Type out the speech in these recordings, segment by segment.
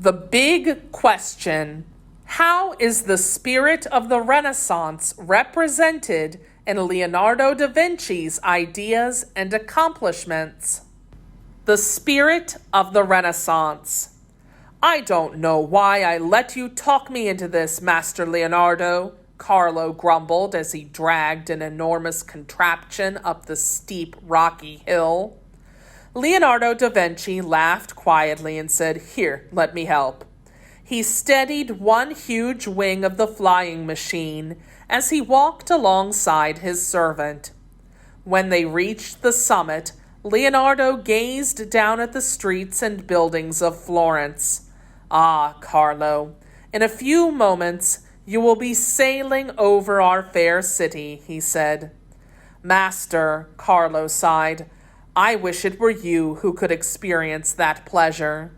The big question: how is the spirit of the Renaissance represented in Leonardo da Vinci's ideas and accomplishments? The spirit of the Renaissance. I don't know why I let you talk me into this, Master Leonardo, Carlo grumbled as he dragged an enormous contraption up the steep, rocky hill. Leonardo da Vinci laughed quietly and said, "Here, let me help." He steadied one huge wing of the flying machine as he walked alongside his servant. When they reached the summit, Leonardo gazed down at the streets and buildings of Florence. "Ah, Carlo, in a few moments you will be sailing over our fair city," he said. "Master," Carlo sighed, "I wish it were you who could experience that pleasure."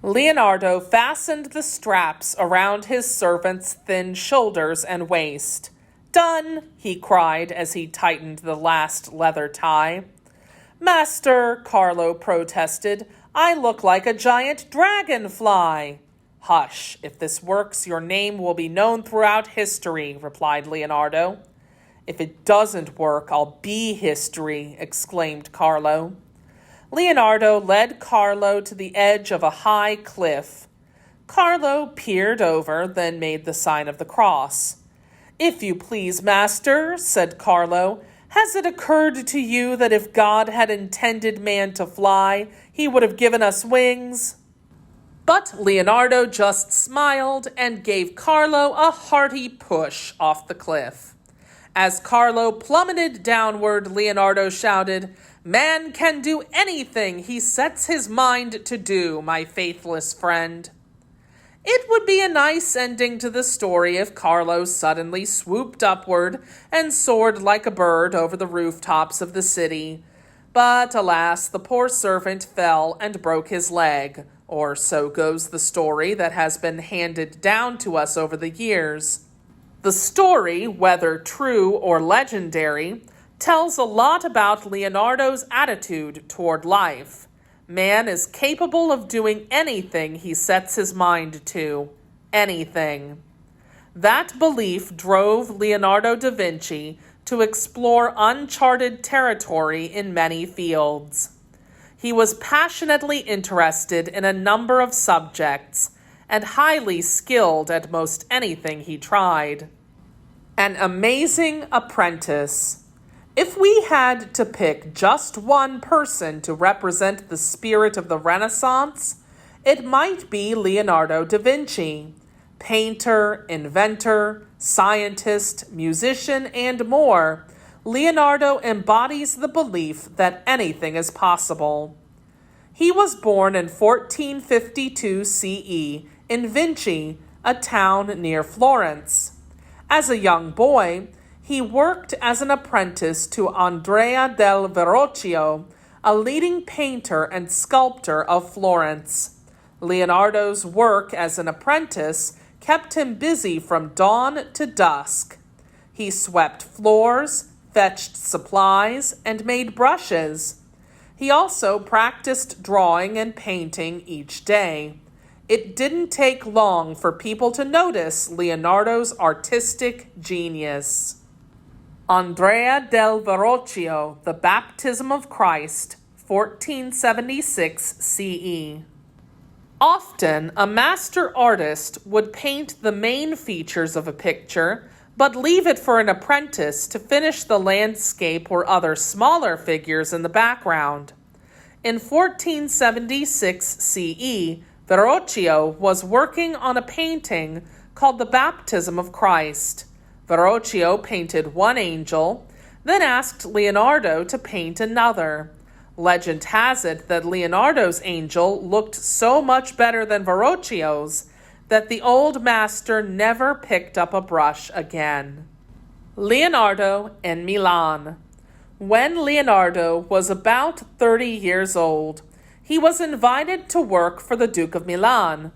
Leonardo fastened the straps around his servant's thin shoulders and waist. "Done," he cried as he tightened the last leather tie. "Master," Carlo protested, "I look like a giant dragonfly." "Hush, if this works, your name will be known throughout history," replied Leonardo. "If it doesn't work, I'll be history," exclaimed Carlo. Leonardo led Carlo to the edge of a high cliff. Carlo peered over, then made the sign of the cross. "If you please, master," said Carlo, "has it occurred to you that if God had intended man to fly, he would have given us wings?" But Leonardo just smiled and gave Carlo a hearty push off the cliff. As Carlo plummeted downward, Leonardo shouted, "Man can do anything he sets his mind to do, my faithless friend." It would be a nice ending to the story if Carlo suddenly swooped upward and soared like a bird over the rooftops of the city. But alas, the poor servant fell and broke his leg, or so goes the story that has been handed down to us over the years. The story, whether true or legendary, tells a lot about Leonardo's attitude toward life. Man is capable of doing anything he sets his mind to. Anything. That belief drove Leonardo da Vinci to explore uncharted territory in many fields. He was passionately interested in a number of subjects and highly skilled at most anything he tried. An amazing apprentice. If we had to pick just one person to represent the spirit of the Renaissance, it might be Leonardo da Vinci. Painter, inventor, scientist, musician, and more, Leonardo embodies the belief that anything is possible. He was born in 1452 CE in Vinci, a town near Florence. As a young boy, he worked as an apprentice to Andrea del Verrocchio, a leading painter and sculptor of Florence. Leonardo's work as an apprentice kept him busy from dawn to dusk. He swept floors, fetched supplies, and made brushes. He also practiced drawing and painting each day. It didn't take long for people to notice Leonardo's artistic genius. Andrea del Verrocchio, The Baptism of Christ, 1476 CE. Often, a master artist would paint the main features of a picture, but leave it for an apprentice to finish the landscape or other smaller figures in the background. In 1476 CE, Verrocchio was working on a painting called The Baptism of Christ. Verrocchio painted one angel, then asked Leonardo to paint another. Legend has it that Leonardo's angel looked so much better than Verrocchio's that the old master never picked up a brush again. Leonardo and Milan. When Leonardo was about 30 years old, he was invited to work for the Duke of Milan.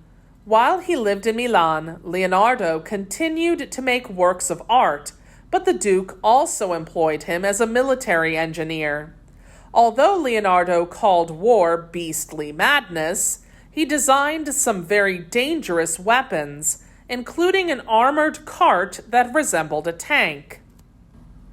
While he lived in Milan, Leonardo continued to make works of art, but the Duke also employed him as a military engineer. Although Leonardo called war beastly madness, He designed some very dangerous weapons, including an armored cart that resembled a tank.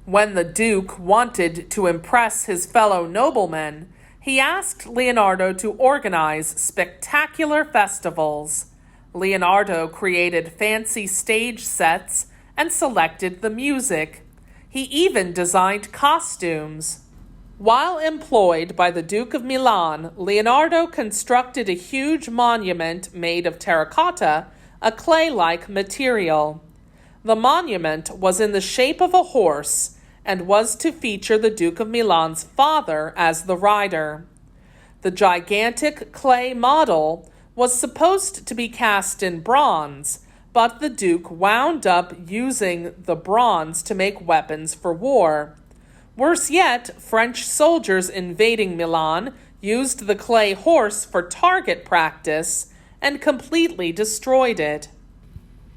When the Duke wanted to impress his fellow noblemen, he asked Leonardo to organize spectacular festivals. Leonardo created fancy stage sets and selected the music. He even designed costumes. While employed by the Duke of Milan, Leonardo constructed a huge monument made of terracotta, a clay-like material. The monument was in the shape of a horse and was to feature the Duke of Milan's father as the rider. The gigantic clay model was supposed to be cast in bronze, but the Duke wound up using the bronze to make weapons for war. Worse yet, French soldiers invading Milan used the clay horse for target practice and completely destroyed it.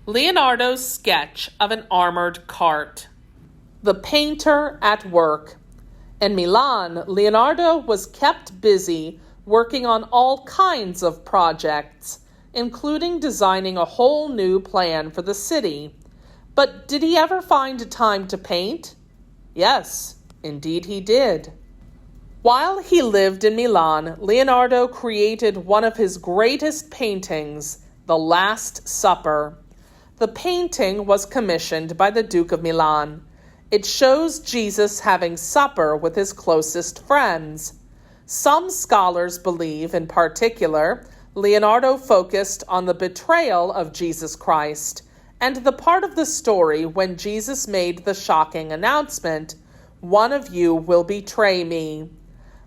Leonardo's sketch of an armored cart. The painter at work. In Milan, Leonardo was kept busy working on all kinds of projects, including designing a whole new plan for the city. But did he ever find time to paint? Yes, indeed he did. While he lived in Milan, Leonardo created one of his greatest paintings, The Last Supper. The painting was commissioned by the Duke of Milan. It shows Jesus having supper with his closest friends. Some scholars believe, in particular, Leonardo focused on the betrayal of Jesus Christ and the part of the story when Jesus made the shocking announcement, "One of you will betray me."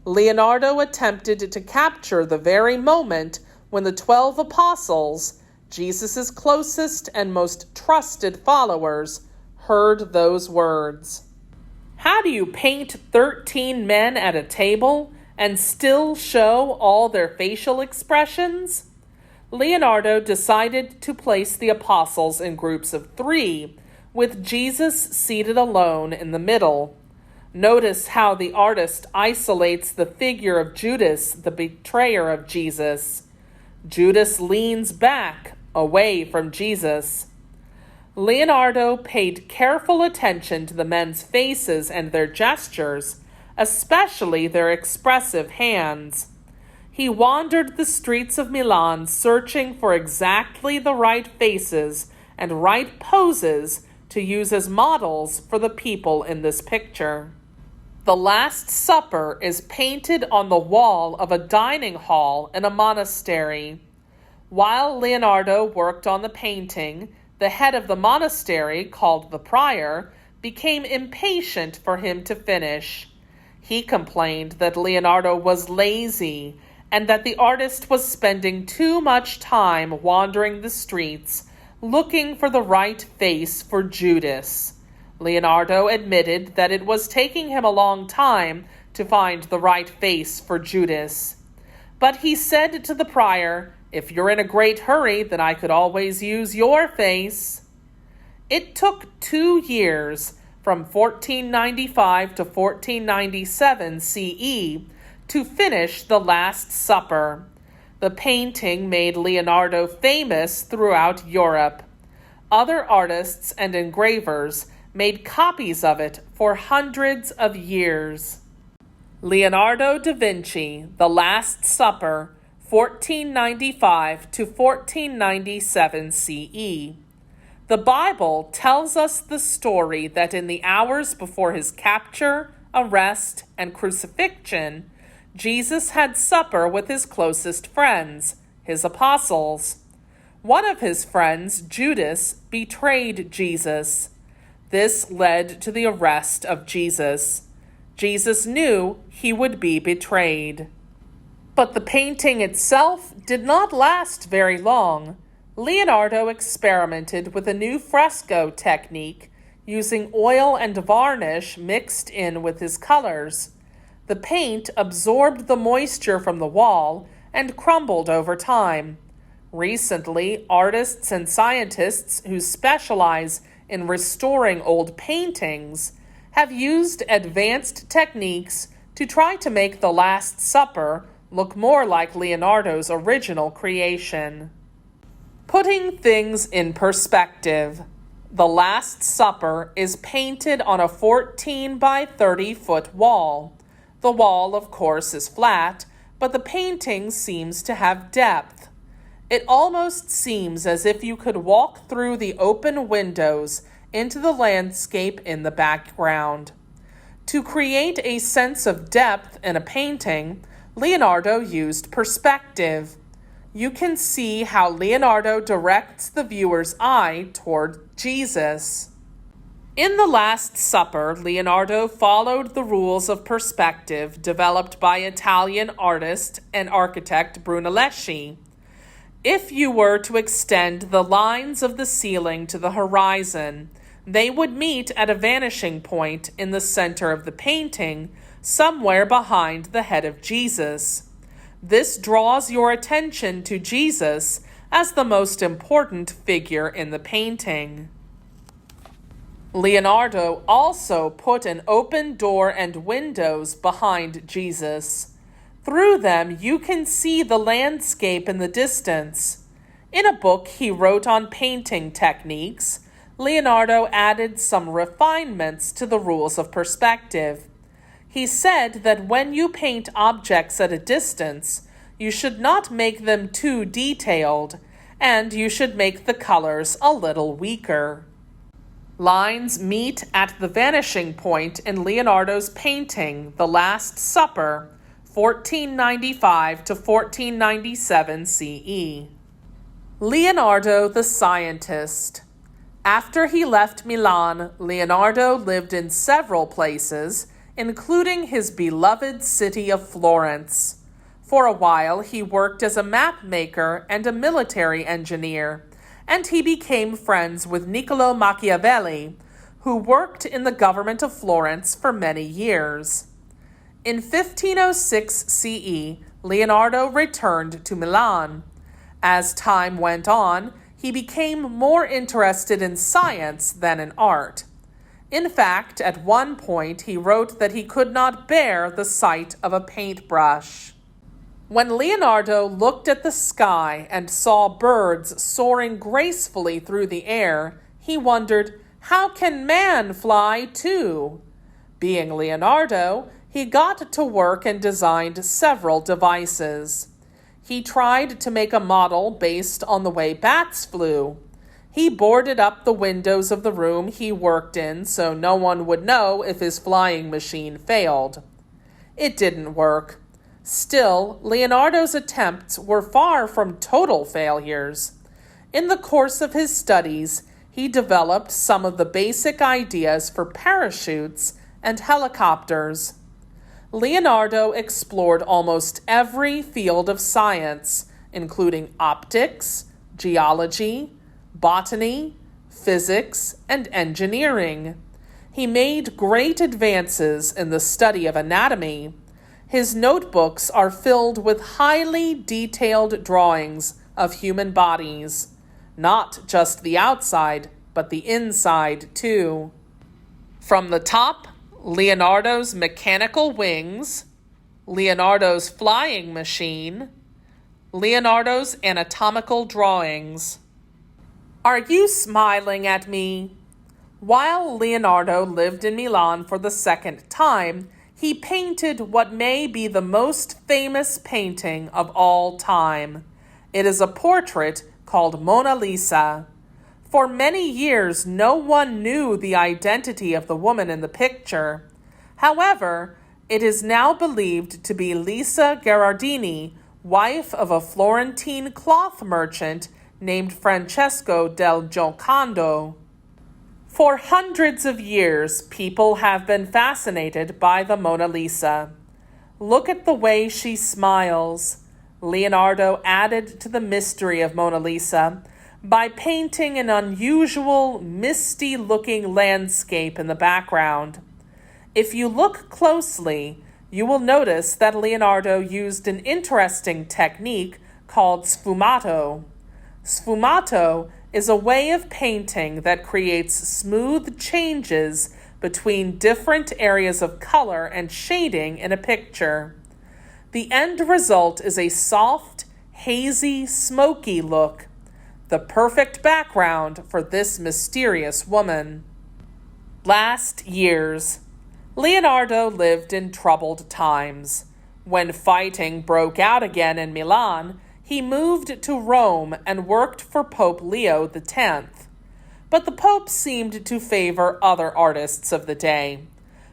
Leonardo attempted to capture the very moment when the 12 apostles, Jesus' closest and most trusted followers, heard those words. How do you paint 13 men at a table and still show all their facial expressions? Leonardo decided to place the apostles in groups of 3, with Jesus seated alone in the middle. Notice how the artist isolates the figure of Judas, the betrayer of Jesus. Judas leans back, away from Jesus. Leonardo paid careful attention to the men's faces and their gestures, especially their expressive hands. He wandered the streets of Milan searching for exactly the right faces and right poses to use as models for the people in this picture. The Last Supper is painted on the wall of a dining hall in a monastery. While Leonardo worked on the painting, the head of the monastery, called the prior, became impatient for him to finish. He complained that Leonardo was lazy and that the artist was spending too much time wandering the streets looking for the right face for Judas. Leonardo admitted that it was taking him a long time to find the right face for Judas. But he said to the prior, "If you're in a great hurry, then I could always use your face." It took 2 years, from 1495 to 1497 CE, to finish The Last Supper. The painting made Leonardo famous throughout Europe. Other artists and engravers made copies of it for hundreds of years. Leonardo da Vinci, The Last Supper, 1495 to 1497 CE. The Bible tells us the story that in the hours before his capture, arrest, and crucifixion, Jesus had supper with his closest friends, his apostles. One of his friends, Judas, betrayed Jesus. This led to the arrest of Jesus. Jesus knew he would be betrayed. But the painting itself did not last very long. Leonardo experimented with a new fresco technique using oil and varnish mixed in with his colors. The paint absorbed the moisture from the wall and crumbled over time. Recently, artists and scientists who specialize in restoring old paintings have used advanced techniques to try to make The Last Supper look more like Leonardo's original creation. Putting things in perspective. The Last Supper is painted on a 14 by 30 foot wall. The wall, of course, is flat, but the painting seems to have depth. It almost seems as if you could walk through the open windows into the landscape in the background. To create a sense of depth in a painting, Leonardo used perspective. You can see how Leonardo directs the viewer's eye toward Jesus. In The Last Supper, Leonardo followed the rules of perspective developed by Italian artist and architect Brunelleschi. If you were to extend the lines of the ceiling to the horizon, they would meet at a vanishing point in the center of the painting, somewhere behind the head of Jesus. This draws your attention to Jesus as the most important figure in the painting. Leonardo also put an open door and windows behind Jesus. Through them, you can see the landscape in the distance. In a book he wrote on painting techniques, Leonardo added some refinements to the rules of perspective. He said that when you paint objects at a distance, you should not make them too detailed, and you should make the colors a little weaker. Lines meet at the vanishing point in Leonardo's painting, The Last Supper, 1495 to 1497 CE. Leonardo the Scientist. After he left Milan, Leonardo lived in several places, including his beloved city of Florence. For a while, he worked as a map maker and a military engineer, and he became friends with Niccolò Machiavelli, who worked in the government of Florence for many years. In 1506 CE, Leonardo returned to Milan. As time went on, he became more interested in science than in art. In fact, at one point he wrote that he could not bear the sight of a paintbrush. When Leonardo looked at the sky and saw birds soaring gracefully through the air, he wondered, how can man fly too? Being Leonardo, he got to work and designed several devices. He tried to make a model based on the way bats flew. He boarded up the windows of the room he worked in so no one would know if his flying machine failed. It didn't work. Still, Leonardo's attempts were far from total failures. In the course of his studies, he developed some of the basic ideas for parachutes and helicopters. Leonardo explored almost every field of science, including optics, geology, botany, physics, and engineering. He made great advances in the study of anatomy. His notebooks are filled with highly detailed drawings of human bodies, not just the outside, but the inside too. From the top, Leonardo's mechanical wings, Leonardo's flying machine, Leonardo's anatomical drawings. Are you smiling at me? While Leonardo lived in Milan for the second time, he painted what may be the most famous painting of all time. It is a portrait called Mona Lisa. For many years, no one knew the identity of the woman in the picture. However, it is now believed to be Lisa Gherardini, wife of a Florentine cloth merchant named Francesco del Giocondo. For hundreds of years, people have been fascinated by the Mona Lisa. Look at the way she smiles. Leonardo added to the mystery of Mona Lisa by painting an unusual, misty-looking landscape in the background. If you look closely, you will notice that Leonardo used an interesting technique called sfumato. Sfumato is a way of painting that creates smooth changes between different areas of color and shading in a picture. The end result is a soft, hazy, smoky look, the perfect background for this mysterious woman. Last years. Leonardo lived in troubled times. When fighting broke out again in Milan, he moved to Rome and worked for Pope Leo X. But the Pope seemed to favor other artists of the day.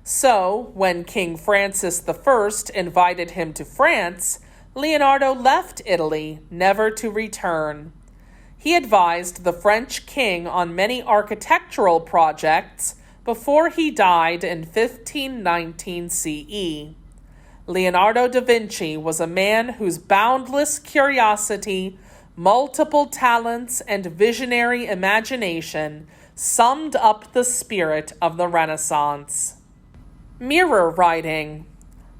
So, when King Francis I invited him to France, Leonardo left Italy, never to return. He advised the French king on many architectural projects before he died in 1519 CE. Leonardo da Vinci was a man whose boundless curiosity, multiple talents, and visionary imagination summed up the spirit of the Renaissance. Mirror writing.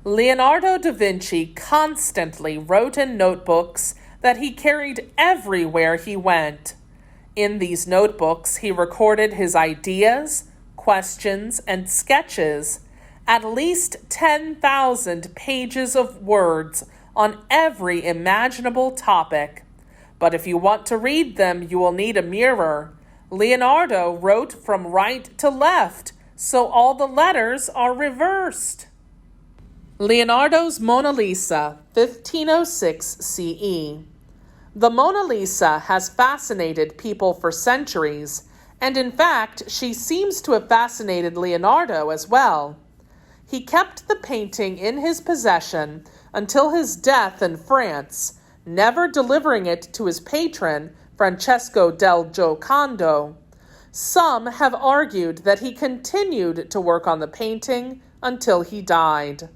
Leonardo da Vinci constantly wrote in notebooks that he carried everywhere he went. In these notebooks, he recorded his ideas, questions, and sketches, at least 10,000 pages of words on every imaginable topic. But if you want to read them, you will need a mirror. Leonardo wrote from right to left, so all the letters are reversed. Leonardo's Mona Lisa, 1506 CE. The Mona Lisa has fascinated people for centuries, and in fact, she seems to have fascinated Leonardo as well. He kept the painting in his possession until his death in France, never delivering it to his patron, Francesco del Giocondo. Some have argued that he continued to work on the painting until he died.